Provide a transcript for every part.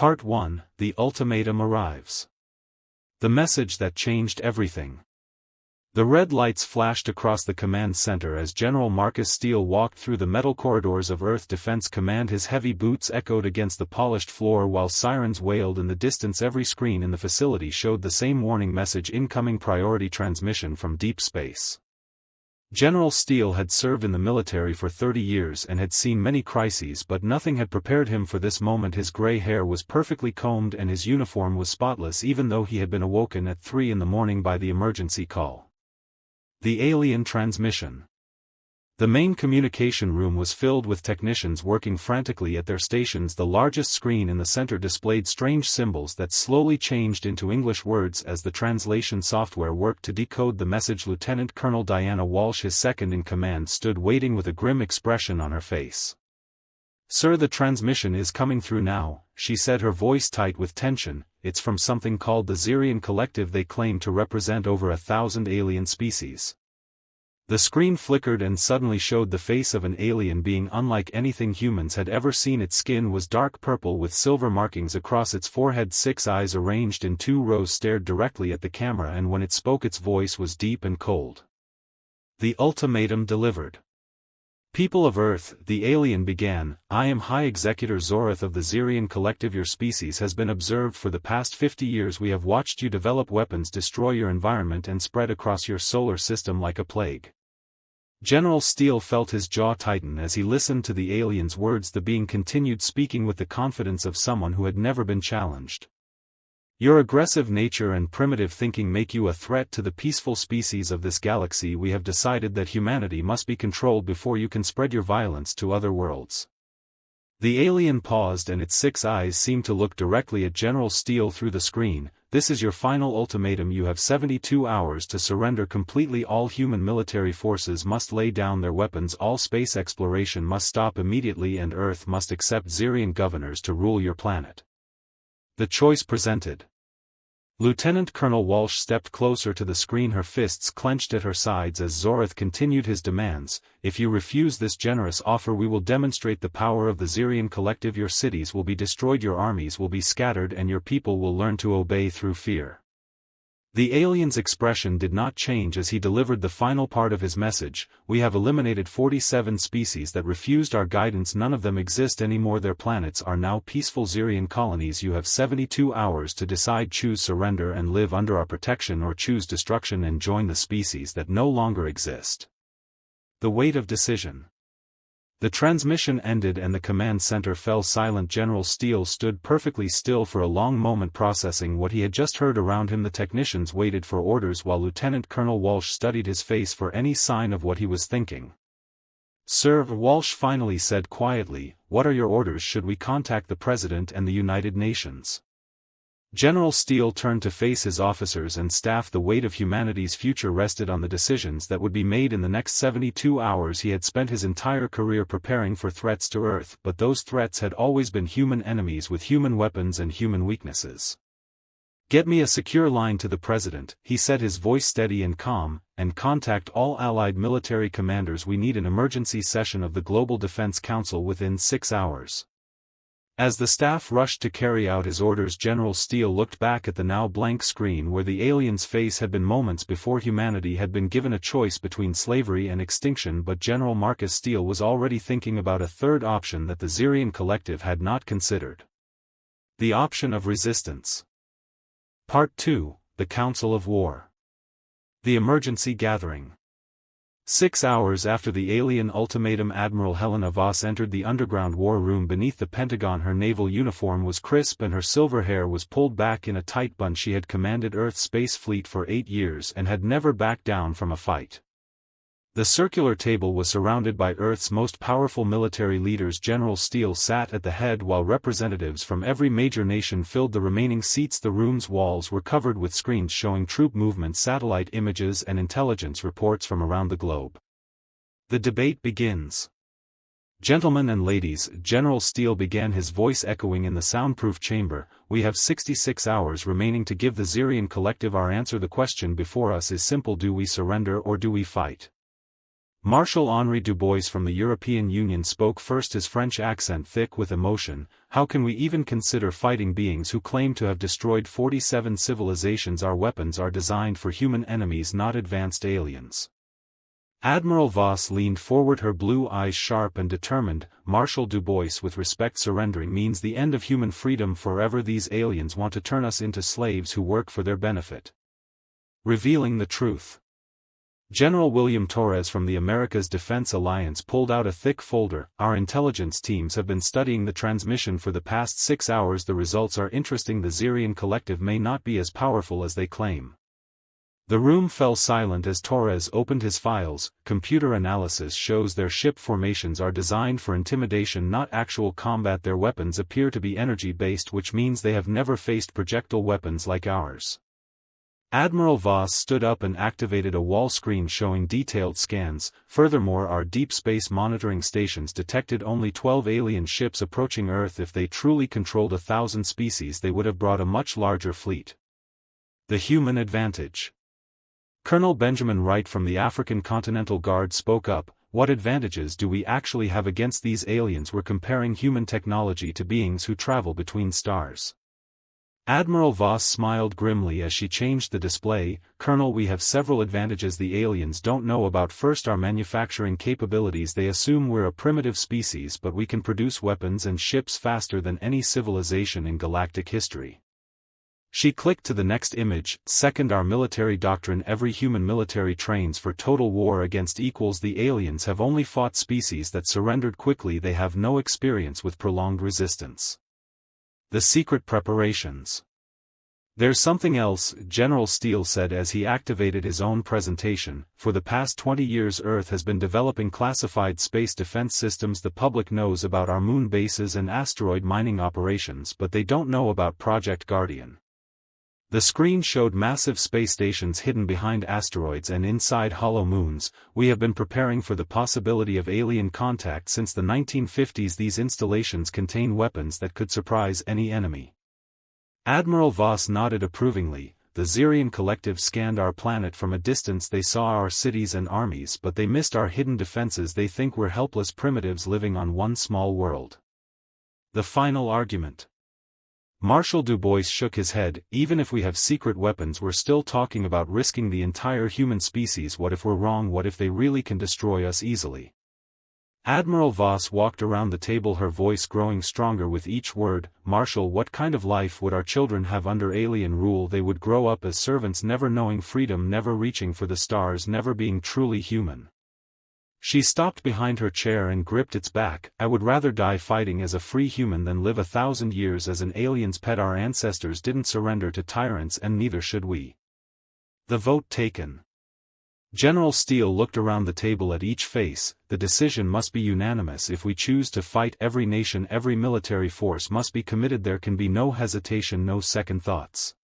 Part 1, The Ultimatum arrives. The message that changed everything. The red lights flashed across the command center as General Marcus Steele walked through the metal corridors of Earth Defense Command. His heavy boots echoed against the polished floor while sirens wailed in the distance. Every screen in the facility showed the same warning message: incoming priority transmission from deep space. General Steele had served in the military for 30 years and had seen many crises, but nothing had prepared him for this moment. His gray hair was perfectly combed and his uniform was spotless, even though he had been awoken at 3 in the morning by the emergency call. The alien transmission. The main communication room was filled with technicians working frantically at their stations. The largest screen in the center displayed strange symbols that slowly changed into English words as the translation software worked to decode the message. Lieutenant Colonel Diana Walsh, his second-in-command, stood waiting with a grim expression on her face. "Sir, the transmission is coming through now," she said, her voice tight with tension. "It's from something called the Xerian Collective. They claim to represent over 1,000 alien species." The screen flickered and suddenly showed the face of an alien being unlike anything humans had ever seen. Its skin was dark purple with silver markings across its forehead. 6 eyes arranged in 2 rows stared directly at the camera, and when it spoke its voice was deep and cold. The ultimatum delivered. "People of Earth," the alien began, "I am High Executor Zorath of the Xerian Collective. Your species has been observed for the past 50 years. We have watched you develop weapons, destroy your environment, and spread across your solar system like a plague." General Steele felt his jaw tighten as he listened to the alien's words. The being continued, speaking with the confidence of someone who had never been challenged. "Your aggressive nature and primitive thinking make you a threat to the peaceful species of this galaxy. We have decided that humanity must be controlled before you can spread your violence to other worlds." The alien paused and its 6 eyes seemed to look directly at General Steele through the screen. "This is your final ultimatum. You have 72 hours to surrender completely. All human military forces must lay down their weapons. All space exploration must stop immediately, and Earth must accept Xerian governors to rule your planet." The choice presented. Lieutenant Colonel Walsh stepped closer to the screen, her fists clenched at her sides as Zorath continued his demands. "If you refuse this generous offer, we will demonstrate the power of the Xerian Collective. Your cities will be destroyed, your armies will be scattered, and your people will learn to obey through fear." The alien's expression did not change as he delivered the final part of his message. "We have eliminated 47 species that refused our guidance. None of them exist anymore. Their planets are now peaceful Xerian colonies. You have 72 hours to decide: choose surrender and live under our protection, or choose destruction and join the species that no longer exist." The weight of decision. The transmission ended and the command center fell silent. General Steele stood perfectly still for a long moment, processing what he had just heard. Around him the technicians waited for orders while Lieutenant Colonel Walsh studied his face for any sign of what he was thinking. "Sir," Walsh finally said quietly, "what are your orders? Should we contact the President and the United Nations?" General Steele turned to face his officers and staff. The weight of humanity's future rested on the decisions that would be made in the next 72 hours. He had spent his entire career preparing for threats to Earth, but those threats had always been human enemies with human weapons and human weaknesses. "Get me a secure line to the President," he said, his voice steady and calm, "and contact all Allied military commanders. We need an emergency session of the Global Defense Council within 6 hours. As the staff rushed to carry out his orders, General Steele looked back at the now blank screen where the alien's face had been moments before. Humanity had been given a choice between slavery and extinction, but General Marcus Steele was already thinking about a third option that the Xerian Collective had not considered. The option of resistance. Part 2, The Council of War. The Emergency Gathering. 6 hours after the alien ultimatum, Admiral Helena Voss entered the underground war room beneath the Pentagon. Her naval uniform was crisp and her silver hair was pulled back in a tight bun. She had commanded Earth's space fleet for 8 years and had never backed down from a fight. The circular table was surrounded by Earth's most powerful military leaders. General Steele sat at the head while representatives from every major nation filled the remaining seats. The room's walls were covered with screens showing troop movements, satellite images, and intelligence reports from around the globe. The debate begins. "Gentlemen and ladies," General Steele began, his voice echoing in the soundproof chamber, "we have 66 hours remaining to give the Xerian Collective our answer. The question before us is simple: do we surrender or do we fight? Marshal Henri Dubois from the European Union spoke first, his French accent thick with emotion. How can we even consider fighting beings who claim to have destroyed 47 civilizations? Our weapons are designed for human enemies, not advanced aliens. Admiral Voss leaned forward, her blue eyes sharp and determined. Marshal Dubois, with respect, surrendering means the end of human freedom forever. These aliens want to turn us into slaves who work for their benefit. Revealing the truth. General William Torres from the America's Defense Alliance pulled out a thick folder. Our intelligence teams have been studying the transmission for the past 6 hours. The results are interesting. The Xerian collective may not be as powerful as they claim. The room fell silent as Torres opened his files. Computer analysis shows their ship formations are designed for intimidation, not actual combat. Their weapons appear to be energy-based, which means they have never faced projectile weapons like ours. Admiral Voss stood up and activated a wall screen showing detailed scans. Furthermore, our deep space monitoring stations detected only 12 alien ships approaching Earth. If they truly controlled 1,000 species, they would have brought a much larger fleet. The human advantage. Colonel Benjamin Wright from the African Continental Guard spoke up. What advantages do we actually have against these aliens? We're comparing human technology to beings who travel between stars. Admiral Voss smiled grimly as she changed the display. Colonel, we have several advantages the aliens don't know about. First, our manufacturing capabilities. They assume we're a primitive species, but we can produce weapons and ships faster than any civilization in galactic history. She clicked to the next image. Second, our military doctrine. Every human military trains for total war against equals. The aliens have only fought species that surrendered quickly. They have no experience with prolonged resistance. The secret preparations. There's something else, General Steele said as he activated his own presentation. For the past 20 years, Earth has been developing classified space defense systems. The public knows about our moon bases and asteroid mining operations, but they don't know about Project Guardian. The screen showed massive space stations hidden behind asteroids and inside hollow moons. We have been preparing for the possibility of alien contact since the 1950s. These installations contain weapons that could surprise any enemy. Admiral Voss nodded approvingly. The Xerian collective scanned our planet from a distance. They saw our cities and armies, but they missed our hidden defenses. They think we're helpless primitives living on one small world. The final argument. Marshal Dubois shook his head. Even if we have secret weapons, we're still talking about risking the entire human species. What if we're wrong? What if they really can destroy us easily? Admiral Voss walked around the table, her voice growing stronger with each word. Marshal, what kind of life would our children have under alien rule? They would grow up as servants, never knowing freedom, never reaching for the stars, never being truly human. She stopped behind her chair and gripped its back. I would rather die fighting as a free human than live 1,000 years as an alien's pet. Our ancestors didn't surrender to tyrants, and neither should we. The vote taken. General Steele looked around the table at each face. The decision must be unanimous. If we choose to fight, every nation, every military force must be committed. There can be no hesitation, no second thoughts.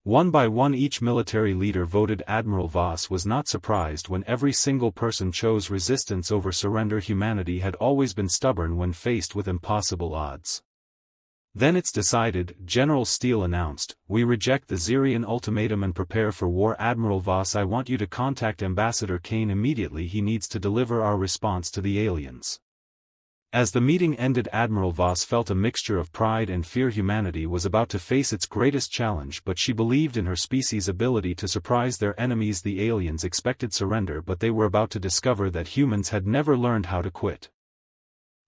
One by one each military leader voted. Admiral Voss was not surprised when every single person chose resistance over surrender. Humanity had always been stubborn when faced with impossible odds. Then it's decided, General Steele announced. We reject the Xerian ultimatum and prepare for war. Admiral Voss, I want you to contact Ambassador Kane immediately. He needs to deliver our response to the aliens. As the meeting ended, Admiral Voss felt a mixture of pride and fear. Humanity was about to face its greatest challenge, but she believed in her species' ability to surprise their enemies. The aliens expected surrender, but they were about to discover that humans had never learned how to quit.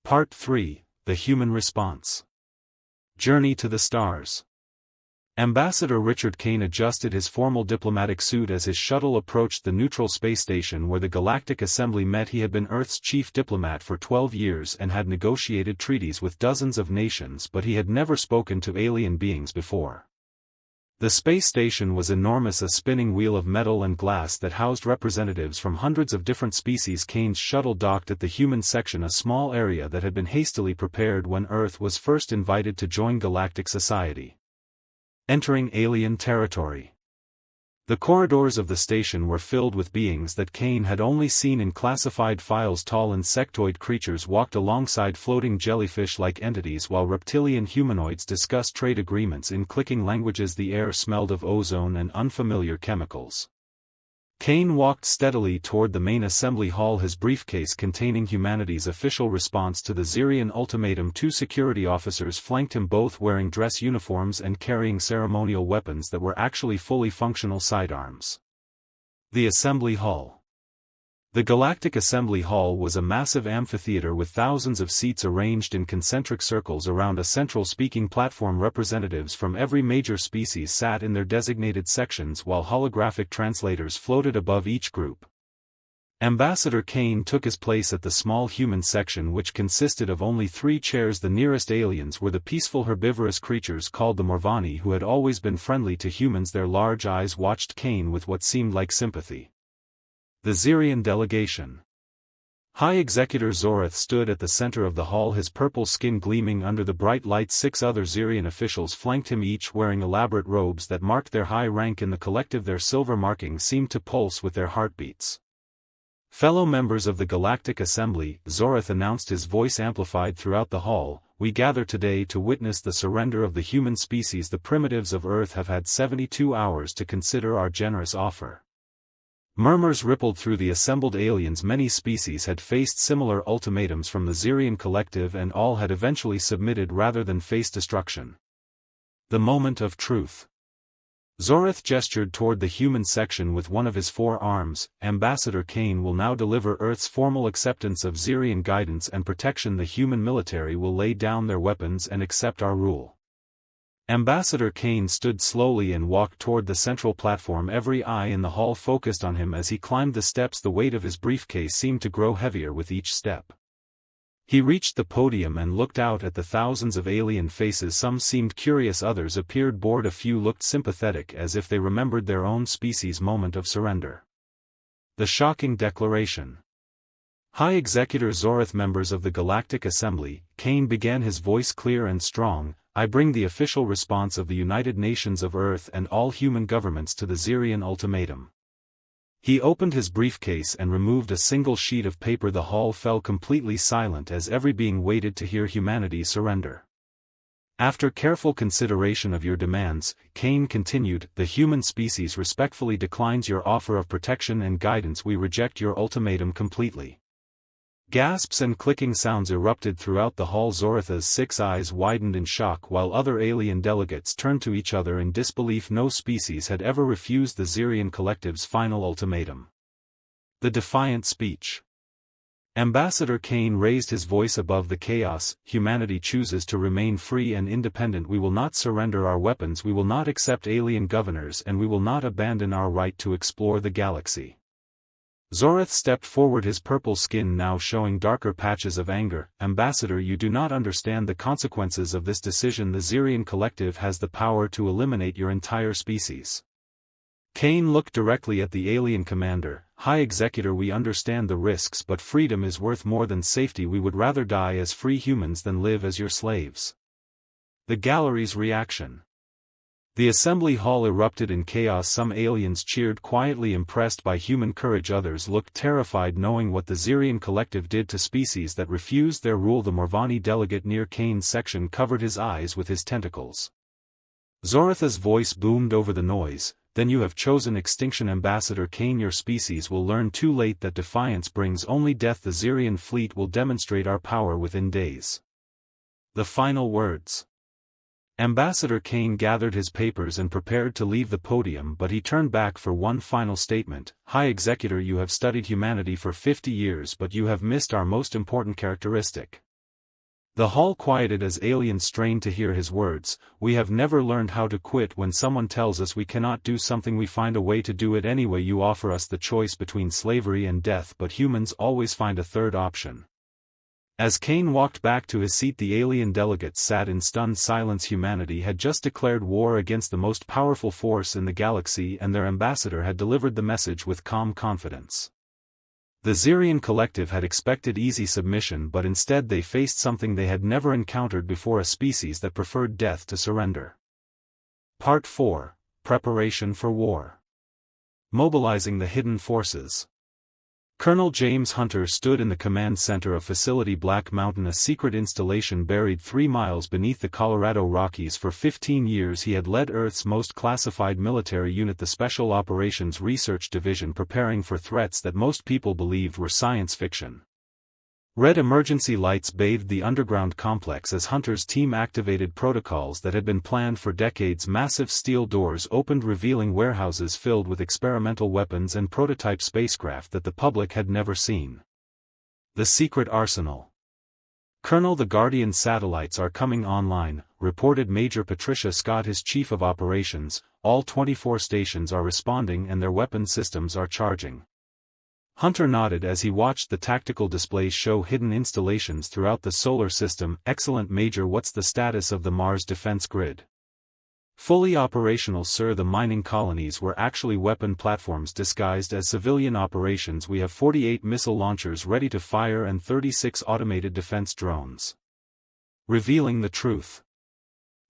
Part 3: The Human Response. Journey to the Stars. Ambassador Richard Kane adjusted his formal diplomatic suit as his shuttle approached the neutral space station where the Galactic Assembly met. He had been Earth's chief diplomat for 12 years and had negotiated treaties with dozens of nations, but he had never spoken to alien beings before. The space station was enormous, a spinning wheel of metal and glass that housed representatives from hundreds of different species. Kane's shuttle docked at the human section, a small area that had been hastily prepared when Earth was first invited to join galactic society. Entering alien territory. The corridors of the station were filled with beings that Kane had only seen in classified files. Tall insectoid creatures walked alongside floating jellyfish-like entities while reptilian humanoids discussed trade agreements in clicking languages. The air smelled of ozone and unfamiliar chemicals. Kane walked steadily toward the main assembly hall, his briefcase containing humanity's official response to the Xerian ultimatum. Two security officers flanked him, both wearing dress uniforms and carrying ceremonial weapons that were actually fully functional sidearms. The Assembly Hall. The Galactic Assembly Hall was a massive amphitheater with thousands of seats arranged in concentric circles around a central speaking platform. Representatives from every major species sat in their designated sections while holographic translators floated above each group. Ambassador Kane took his place at the small human section, which consisted of only 3 chairs. The nearest aliens were the peaceful herbivorous creatures called the Morvani, who had always been friendly to humans. Their large eyes watched Kane with what seemed like sympathy. The Xerian delegation. High Executor Zoreth stood at the center of the hall, his purple skin gleaming under the bright lights. 6 other Xerian officials flanked him, each wearing elaborate robes that marked their high rank in the collective. Their silver markings seemed to pulse with their heartbeats. Fellow members of the Galactic Assembly, Zoreth announced, his voice amplified throughout the hall, we gather today to witness the surrender of the human species. The primitives of Earth have had 72 hours to consider our generous offer. Murmurs rippled through the assembled aliens. Many species had faced similar ultimatums from the Xerian collective, and all had eventually submitted rather than face destruction. The moment of truth. Zoreth gestured toward the human section with one of his 4 arms. Ambassador Kane will now deliver Earth's formal acceptance of Xerian guidance and protection. The human military will lay down their weapons and accept our rule. Ambassador Kane stood slowly and walked toward the central platform. Every eye in the hall focused on him as he climbed the steps. The weight of his briefcase seemed to grow heavier with each step. He reached the podium and looked out at the thousands of alien faces. Some seemed curious, others appeared bored, a few looked sympathetic, as if they remembered their own species' moment of surrender. The shocking declaration. High Executor Zoreth, members of the Galactic Assembly, Kane began, his voice clear and strong, I bring the official response of the United Nations of Earth and all human governments to the Xerian ultimatum. He opened his briefcase and removed a single sheet of paper. The hall fell completely silent as every being waited to hear humanity surrender. After careful consideration of your demands, Kane continued, the human species respectfully declines your offer of protection and guidance. We reject your ultimatum completely. Gasps and clicking sounds erupted throughout the hall. Zoreth's 6 eyes widened in shock while other alien delegates turned to each other in disbelief. No species had ever refused the Xerian collective's final ultimatum. The defiant speech. Ambassador Kane raised his voice above the chaos. Humanity chooses to remain free and independent. We will not surrender our weapons, we will not accept alien governors, and we will not abandon our right to explore the galaxy. Zoreth stepped forward, his purple skin now showing darker patches of anger. Ambassador, you do not understand the consequences of this decision. The Xerian collective has the power to eliminate your entire species. Kane looked directly at the alien commander. High Executor, we understand the risks, but freedom is worth more than safety. We would rather die as free humans than live as your slaves. The gallery's reaction. The assembly hall erupted in chaos. Some aliens cheered quietly, impressed by human courage. Others looked terrified, knowing what the Xerian collective did to species that refused their rule. The Morvani delegate near Kane's section covered his eyes with his tentacles. Zoreth's voice boomed over the noise, then you have chosen extinction. Ambassador Kane, your species will learn too late that defiance brings only death. The Xerian fleet will demonstrate our power within days. The final words. Ambassador Kane gathered his papers and prepared to leave the podium, but he turned back for one final statement. High Executor, you have studied humanity for 50 years, but you have missed our most important characteristic. The hall quieted as aliens strained to hear his words. We have never learned how to quit. When someone tells us we cannot do something, we find a way to do it anyway. You offer us the choice between slavery and death, but humans always find a third option. As Kane walked back to his seat, the alien delegates sat in stunned silence. Humanity had just declared war against the most powerful force in the galaxy, and their ambassador had delivered the message with calm confidence. The Xerian collective had expected easy submission, but instead they faced something they had never encountered before, a species that preferred death to surrender. Part 4. Preparation for War. Mobilizing the Hidden Forces. Colonel James Hunter stood in the command center of Facility Black Mountain, a secret installation buried 3 miles beneath the Colorado Rockies. For 15 years he had led Earth's most classified military unit, the Special Operations Research Division, preparing for threats that most people believed were science fiction. Red emergency lights bathed the underground complex as Hunter's team activated protocols that had been planned for decades. Massive steel doors opened, revealing warehouses filled with experimental weapons and prototype spacecraft that the public had never seen. The secret arsenal. Colonel, the Guardian satellites are coming online, reported Major Patricia Scott, his chief of operations. All 24 stations are responding and their weapon systems are charging. Hunter nodded as he watched the tactical displays show hidden installations throughout the solar system. Excellent, Major. What's the status of the Mars defense grid? Fully operational, sir. The mining colonies were actually weapon platforms disguised as civilian operations. We have 48 missile launchers ready to fire and 36 automated defense drones. Revealing the truth.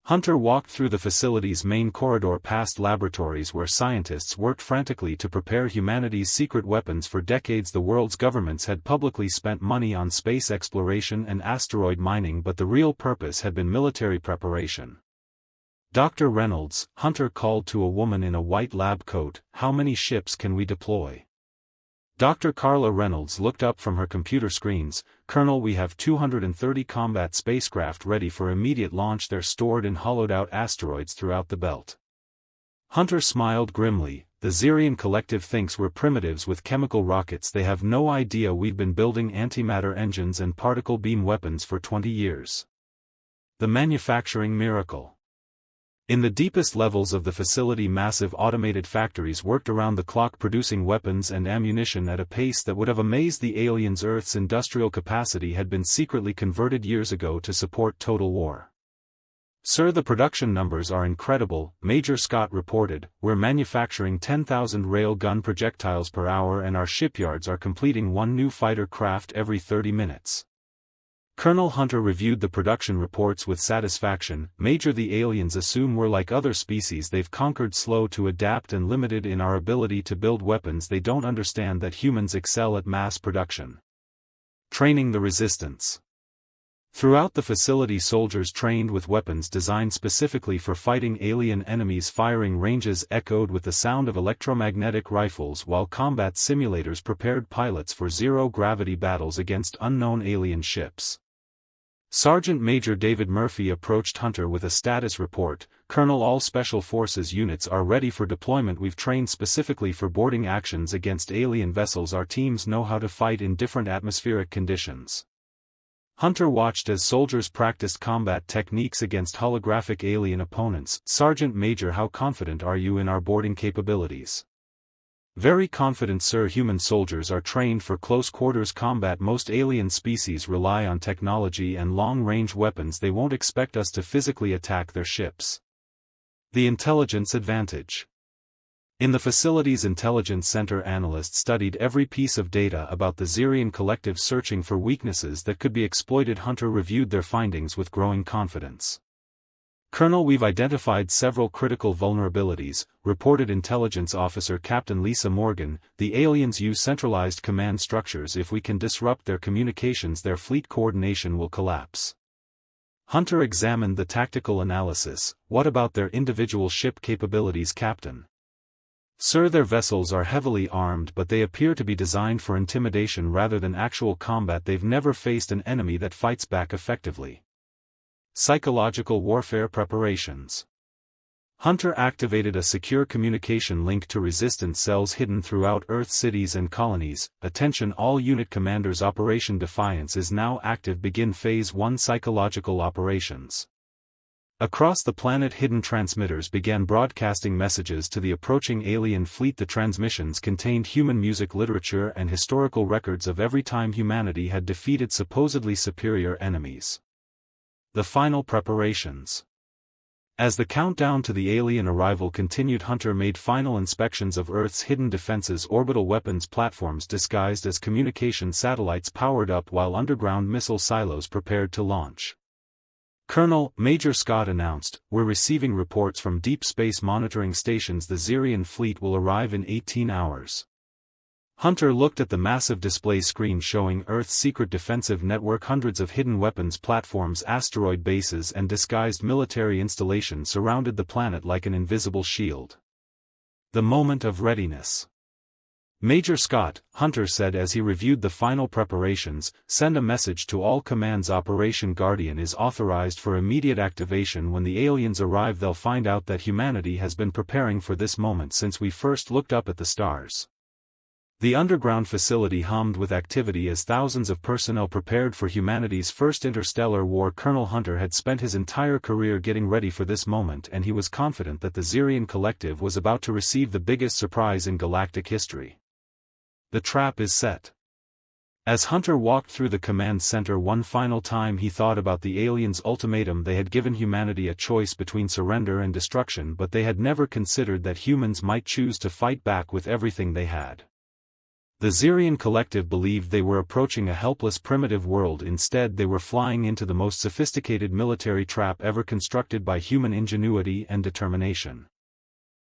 Hunter walked through the facility's main corridor past laboratories where scientists worked frantically to prepare humanity's secret weapons. For decades the world's governments had publicly spent money on space exploration and asteroid mining, but the real purpose had been military preparation. Dr. Reynolds, Hunter called to a woman in a white lab coat, how many ships can we deploy? Dr. Carla Reynolds looked up from her computer screens. Colonel, we have 230 combat spacecraft ready for immediate launch. They're stored in hollowed-out asteroids throughout the belt. Hunter smiled grimly. The Xerian Collective thinks we're primitives with chemical rockets. They have no idea we've been building antimatter engines and particle beam weapons for 20 years. The manufacturing miracle. In the deepest levels of the facility, massive automated factories worked around the clock, producing weapons and ammunition at a pace that would have amazed the aliens. Earth's industrial capacity had been secretly converted years ago to support total war. Sir, the production numbers are incredible, Major Scott reported. We're manufacturing 10,000 rail gun projectiles per hour and our shipyards are completing 1 new fighter craft every 30 minutes. Colonel Hunter reviewed the production reports with satisfaction. Major, the aliens assume we're like other species they've conquered, slow to adapt and limited in our ability to build weapons. They don't understand that humans excel at mass production. Training the resistance. Throughout the facility, soldiers trained with weapons designed specifically for fighting alien enemies. Firing ranges echoed with the sound of electromagnetic rifles, while combat simulators prepared pilots for zero-gravity battles against unknown alien ships. Sergeant Major David Murphy approached Hunter with a status report. Colonel, all Special Forces units are ready for deployment. We've trained specifically for boarding actions against alien vessels. Our teams know how to fight in different atmospheric conditions. Hunter watched as soldiers practiced combat techniques against holographic alien opponents. Sergeant Major, how confident are you in our boarding capabilities? Very confident, sir. Human soldiers are trained for close-quarters combat. Most alien species rely on technology and long-range weapons. They won't expect us to physically attack their ships. The intelligence advantage. In the facility's intelligence center, analysts studied every piece of data about the Xerian Collective, searching for weaknesses that could be exploited. Hunter reviewed their findings with growing confidence. Colonel, we've identified several critical vulnerabilities, reported Intelligence Officer Captain Lisa Morgan. The aliens use centralized command structures. If we can disrupt their communications, their fleet coordination will collapse. Hunter examined the tactical analysis. What about their individual ship capabilities, Captain? Sir, their vessels are heavily armed, but they appear to be designed for intimidation rather than actual combat. They've never faced an enemy that fights back effectively. Psychological warfare preparations. Hunter activated a secure communication link to resistance cells hidden throughout Earth's cities and colonies. Attention all unit commanders, Operation Defiance is now active. Begin Phase 1 psychological operations. Across the planet, hidden transmitters began broadcasting messages to the approaching alien fleet. The transmissions contained human music, literature, and historical records of every time humanity had defeated supposedly superior enemies. The final preparations. As the countdown to the alien arrival continued, Hunter made final inspections of Earth's hidden defenses. Orbital weapons platforms disguised as communication satellites powered up, while underground missile silos prepared to launch. Colonel, Major Scott announced, we're receiving reports from deep space monitoring stations. The Xerian fleet will arrive in 18 hours. Hunter looked at the massive display screen showing Earth's secret defensive network, hundreds of hidden weapons platforms, asteroid bases and disguised military installations surrounded the planet like an invisible shield. The moment of readiness. Major Scott, Hunter said as he reviewed the final preparations, send a message to all commands. Operation Guardian is authorized for immediate activation. When the aliens arrive, they'll find out that humanity has been preparing for this moment since we first looked up at the stars. The underground facility hummed with activity as thousands of personnel prepared for humanity's first interstellar war. Colonel Hunter had spent his entire career getting ready for this moment, and he was confident that the Xerian Collective was about to receive the biggest surprise in galactic history. The trap is set. As Hunter walked through the command center one final time, he thought about the aliens' ultimatum. They had given humanity a choice between surrender and destruction, but they had never considered that humans might choose to fight back with everything they had. The Xerian Collective believed they were approaching a helpless primitive world. Instead, they were flying into the most sophisticated military trap ever constructed by human ingenuity and determination.